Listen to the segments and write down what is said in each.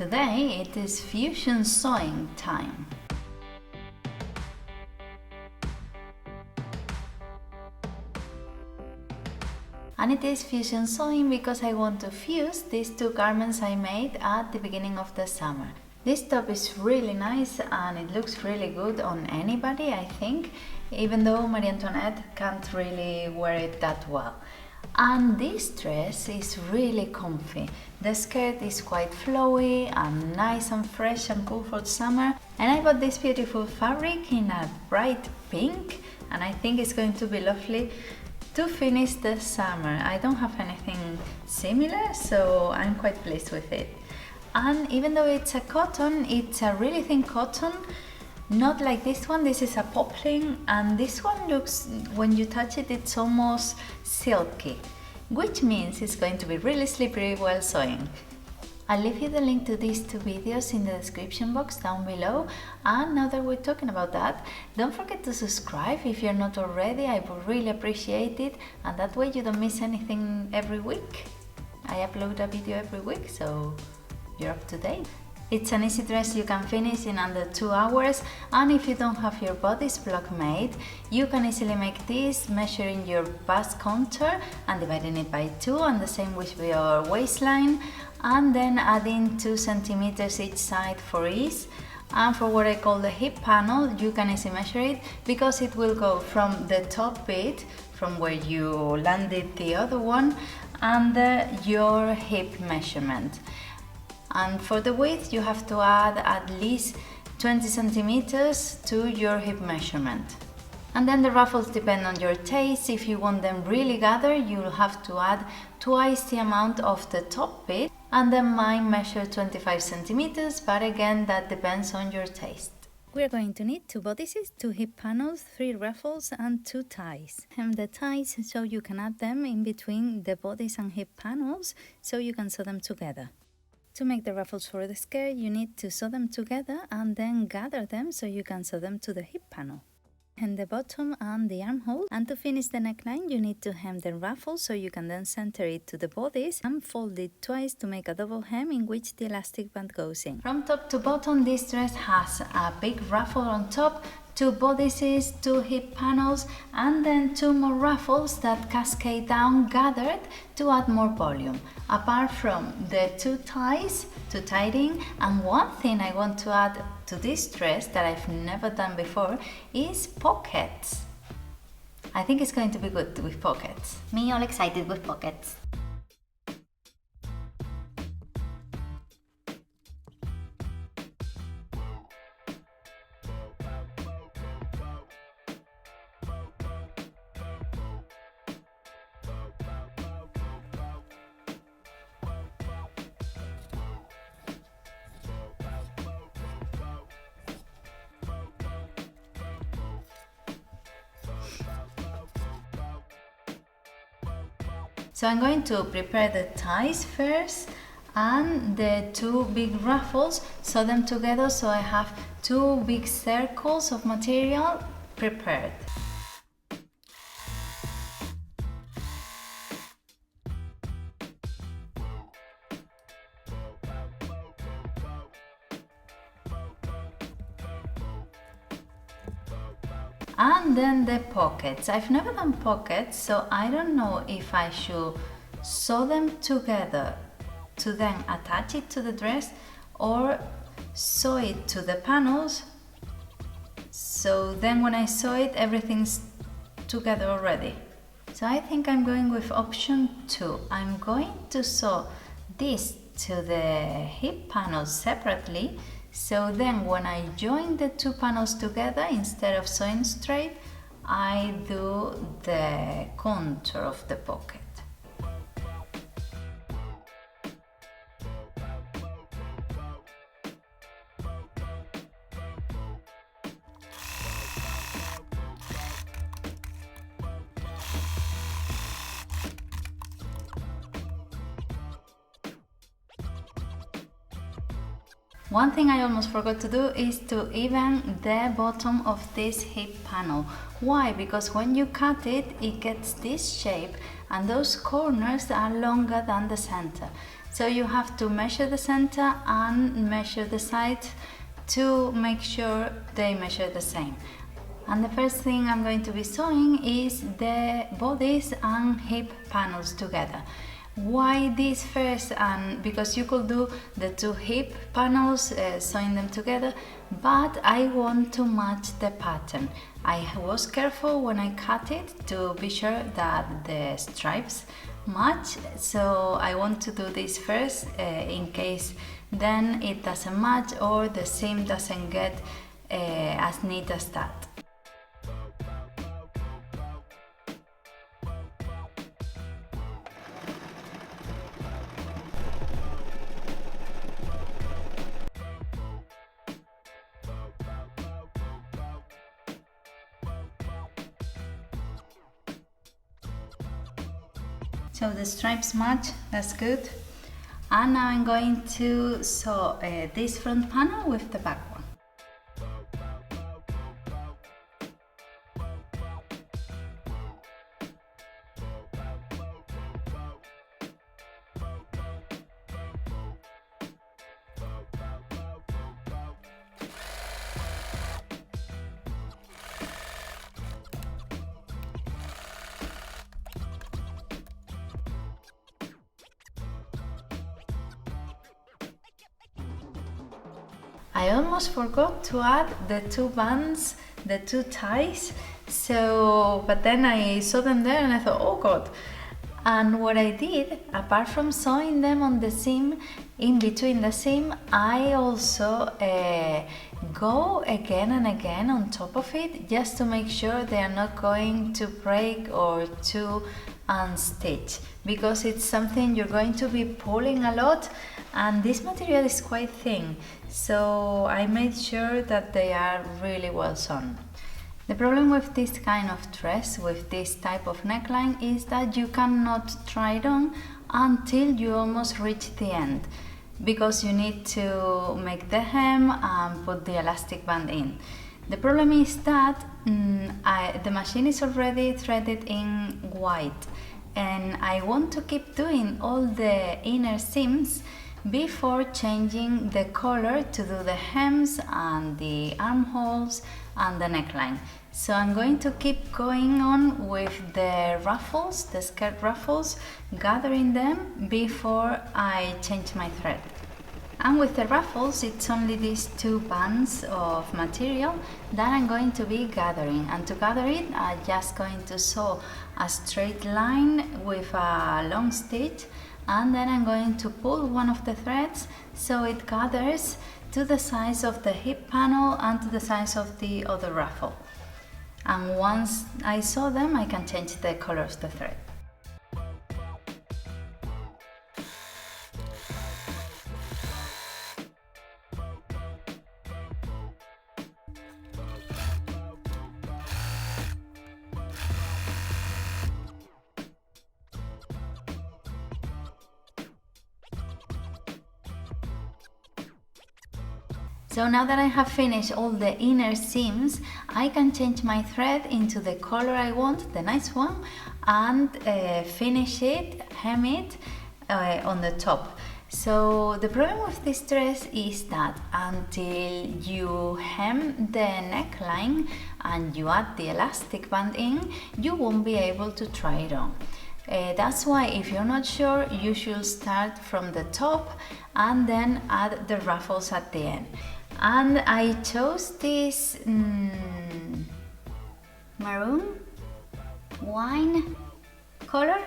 Today it is fusion sewing time. And it is fusion sewing because I want to fuse these two garments I made at the beginning of the summer. This top is really nice and it looks really good on anybody, I think, even though Marie Antoinette can't really wear it that well. And this dress is really comfy. The skirt is quite flowy and nice and fresh and cool for summer. And I bought this beautiful fabric in a bright pink, and I think it's going to be lovely to finish the summer. I don't have anything similar, so I'm quite pleased with it. And even though it's a cotton, it's a really thin cotton, not like this one. This is a poplin, and this one looks, when you touch it, it's almost silky, which means it's going to be really slippery while sewing. I'll leave you the link to these two videos in the description box down below. And now that we're talking about that, don't forget to subscribe if you're not already. I would really appreciate it, and that way you don't miss anything every week. I upload a video every week, so you're up to date. It's an easy dress you can finish in under 2 hours, and if you don't have your bodice block made, you can easily make this measuring your bust contour and dividing it by 2, and the same with your waistline, and then adding 2 centimeters each side for ease. And for what I call the hip panel, you can easily measure it because it will go from the top bit, from where you landed the other one, and your hip measurement. And for the width, you have to add at least 20 centimeters to your hip measurement. And then the ruffles depend on your taste. If you want them really gathered, you'll have to add twice the amount of the top bit. And then mine measure 25 centimeters, but again, that depends on your taste. We're going to need 2 bodices, 2 hip panels, 3 ruffles and 2 ties. Hem the ties so you can add them in between the bodice and hip panels so you can sew them together. To make the ruffles for the skirt, you need to sew them together and then gather them so you can sew them to the hip panel. Hem the bottom and the armhole, and to finish the neckline you need to hem the ruffle so you can then center it to the bodice and fold it twice to make a double hem in which the elastic band goes in. From top to bottom, this dress has a big ruffle on top, 2 bodices, 2 hip panels, and then 2 more ruffles that cascade down gathered to add more volume. Apart from the 2 ties to tidying, and one thing I want to add to this dress that I've never done before is pockets. I think it's going to be good with pockets. Me all excited with pockets. So I'm going to prepare the ties first and the 2 big ruffles, sew them together so I have 2 big circles of material prepared. And then the pockets. I've never done pockets, so I don't know if I should sew them together to then attach it to the dress or sew it to the panels, so then when I sew it everything's together already. So I think I'm going with option 2. I'm going to sew this to the hip panels separately, so then when I join the 2 panels together, instead of sewing straight, I do the contour of the pocket. One thing I almost forgot to do is to even the bottom of this hip panel. Why? Because when you cut it, it gets this shape and those corners are longer than the center. So you have to measure the center and measure the sides to make sure they measure the same. And the first thing I'm going to be sewing is the bodice and hip panels together. Why this first? And because you could do the two hip panels, sewing them together, but I want to match the pattern. I was careful when I cut it to be sure that the stripes match, so I want to do this first in case then it doesn't match or the seam doesn't get as neat as that. So the stripes match, that's good. And now I'm going to sew this front panel with the back one. I almost forgot to add the two bands, the two ties, but then I saw them there and I thought, oh god. And what I did, apart from sewing them on the seam, in between the seam, I also go again and again on top of it, just to make sure they are not going to break or to unstitch, because it's something you're going to be pulling a lot, and this material is quite thin, so I made sure that they are really well sewn. The problem with this kind of dress, with this type of neckline, is that you cannot try it on until you almost reach the end, because you need to make the hem and put the elastic band in. The problem is that the machine is already threaded in white, and I want to keep doing all the inner seams before changing the color to do the hems and the armholes and the neckline. So I'm going to keep going on with the ruffles, the skirt ruffles, gathering them before I change my thread. And with the ruffles, it's only these two bands of material that I'm going to be gathering. And to gather it, I'm just going to sew a straight line with a long stitch, and then I'm going to pull one of the threads so it gathers to the size of the hip panel and to the size of the other ruffle. And once I sew them, I can change the color of the thread. So now that I have finished all the inner seams, I can change my thread into the color I want, the nice one, and finish it, hem it on the top. So the problem with this dress is that until you hem the neckline and you add the elastic band in, you won't be able to try it on. That's why if you're not sure, you should start from the top and then add the ruffles at the end. And I chose this maroon wine color.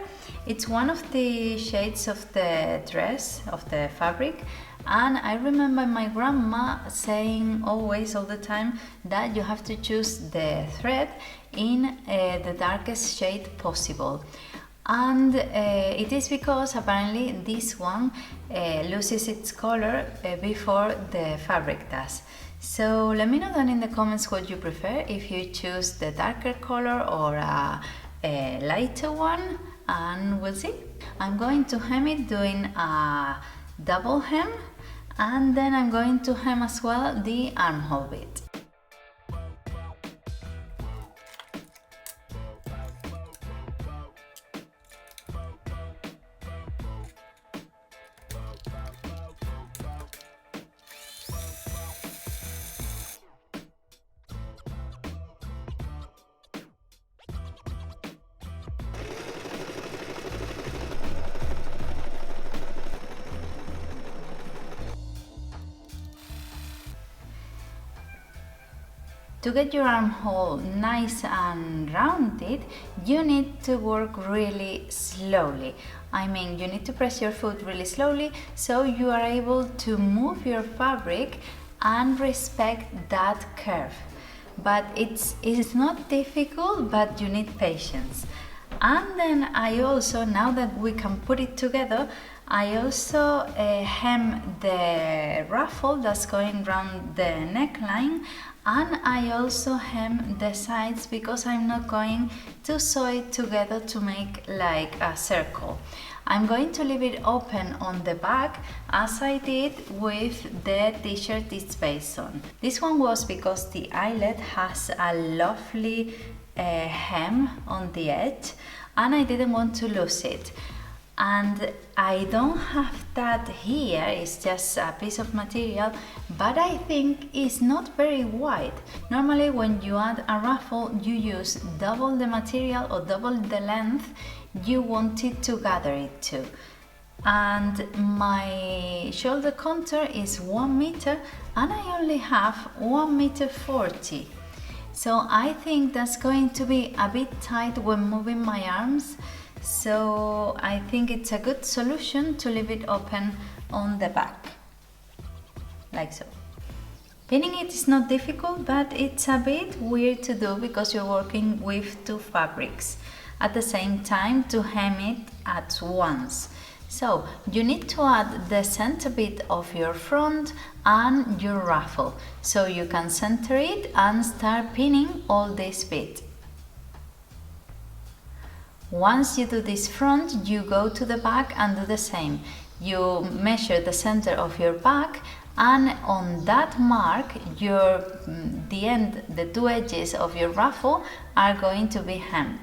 It's one of the shades of the dress, of the fabric, and I remember my grandma saying always, all the time, that you have to choose the thread in the darkest shade possible. And it is because apparently this one loses its color before the fabric does. So let me know down in the comments what you prefer, if you choose the darker color or a lighter one, and we'll see. I'm going to hem it doing a double hem, and then I'm going to hem as well the armhole bit. To get your armhole nice and rounded, you need to work really slowly. I mean, you need to press your foot really slowly so you are able to move your fabric and respect that curve. But it's not difficult, but you need patience. And then I also, now that we can put it together, I also hem the ruffle that's going around the neckline, and I also hem the sides because I'm not going to sew it together to make like a circle. I'm going to leave it open on the back as I did with the t-shirt it's based on. This one was because the eyelet has a lovely hem on the edge and I didn't want to lose it. And I don't have that here, it's just a piece of material, but I think it's not very wide. Normally when you add a ruffle, you use double the material or double the length you want it to gather it to. And my shoulder contour is 1 meter and I only have 1.40 meters. So I think that's going to be a bit tight when moving my arms. So I think it's a good solution to leave it open on the back, like so. Pinning it is not difficult, but it's a bit weird to do because you're working with two fabrics at the same time to hem it at once. So you need to add the center bit of your front and your ruffle, so you can center it and start pinning all this bit. Once you do this front, you go to the back and do the same. You measure the center of your back, and on that mark, the two edges of your ruffle are going to be hemmed.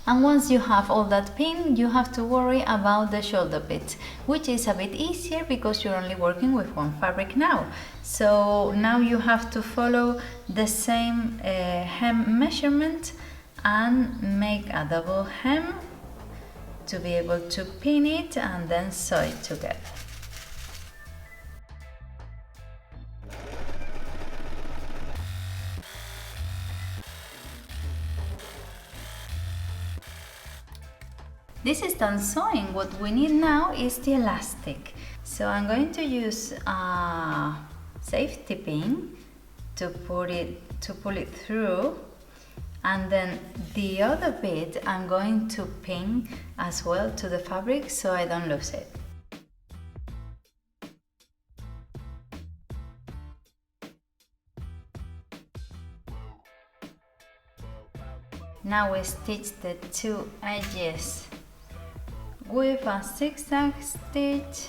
And once you have all that pinned, you have to worry about the shoulder bit, which is a bit easier because you're only working with one fabric now. So now you have to follow the same hem measurement and make a double hem to be able to pin it and then sew it together. This is done sewing. What we need now is the elastic. So I'm going to use a safety pin to pull it through. And then the other bit I'm going to pin as well to the fabric so I don't lose it. Now we stitch the two edges with a zigzag stitch.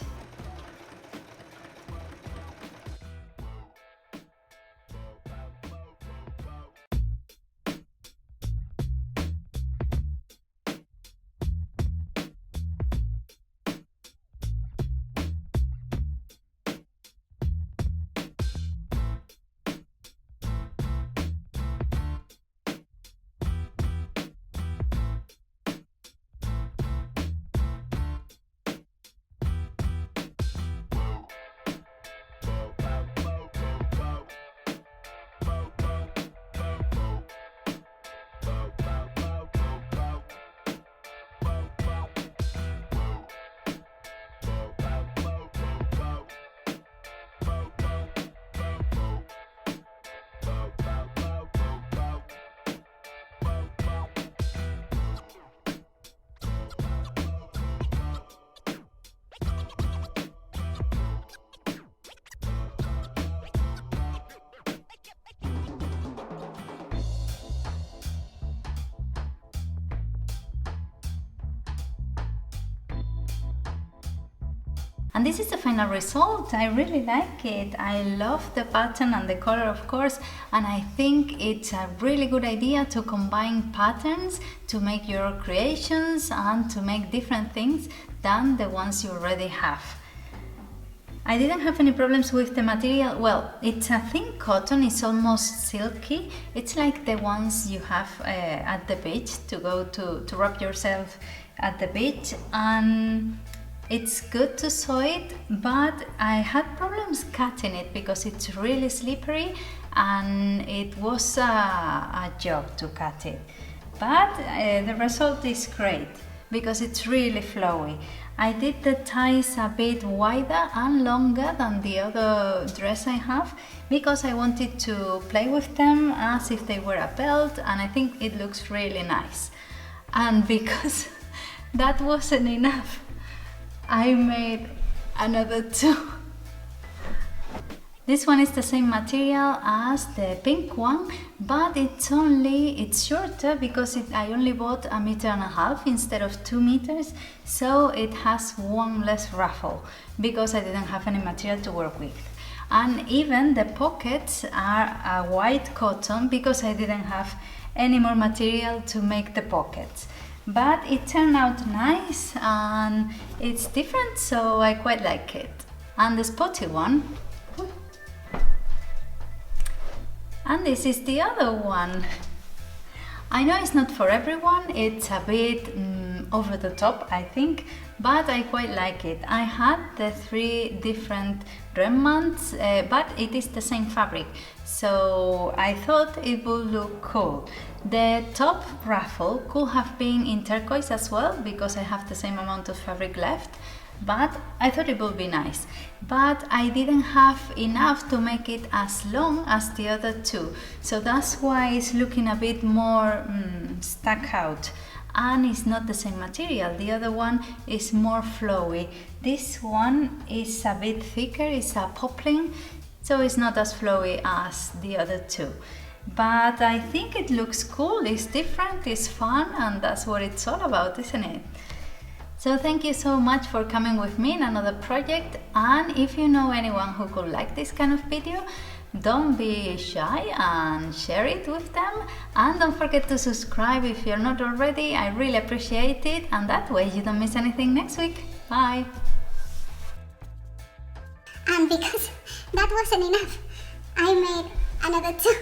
And this is the final result. I really like it. I love the pattern and the color, of course, and I think it's a really good idea to combine patterns to make your creations and to make different things than the ones you already have. I didn't have any problems with the material. Well, it's a thin cotton, it's almost silky. It's like the ones you have at the beach to go to wrap yourself at the beach, and it's good to sew it, but I had problems cutting it because it's really slippery and it was a job to cut it. But the result is great because it's really flowy. I did the ties a bit wider and longer than the other dress I have because I wanted to play with them as if they were a belt, and I think it looks really nice. And because that wasn't enough, I made another two. This one is the same material as the pink one, but it's shorter because I only bought 1.5 meters instead of 2 meters, so it has one less ruffle because I didn't have any material to work with. And even the pockets are a white cotton because I didn't have any more material to make the pockets. But it turned out nice and it's different, so I quite like it. And the spotty one. And this is the other one. I know it's not for everyone, it's a bit over the top, I think, but I quite like it. I had the 3 different remnants, but it is the same fabric, so I thought it would look cool. The top ruffle could have been in turquoise as well, because I have the same amount of fabric left, but I thought it would be nice. But I didn't have enough to make it as long as the other two, so that's why it's looking a bit more stuck out, and it's not the same material. The other one is more flowy. This one is a bit thicker, it's a poplin, so it's not as flowy as the other two. But I think it looks cool, it's different, it's fun, and that's what it's all about, isn't it? So thank you so much for coming with me in another project, and if you know anyone who could like this kind of video, don't be shy and share it with them, and don't forget to subscribe if you're not already. I really appreciate it, and that way you don't miss anything next week. Bye! And because that wasn't enough, I made another two.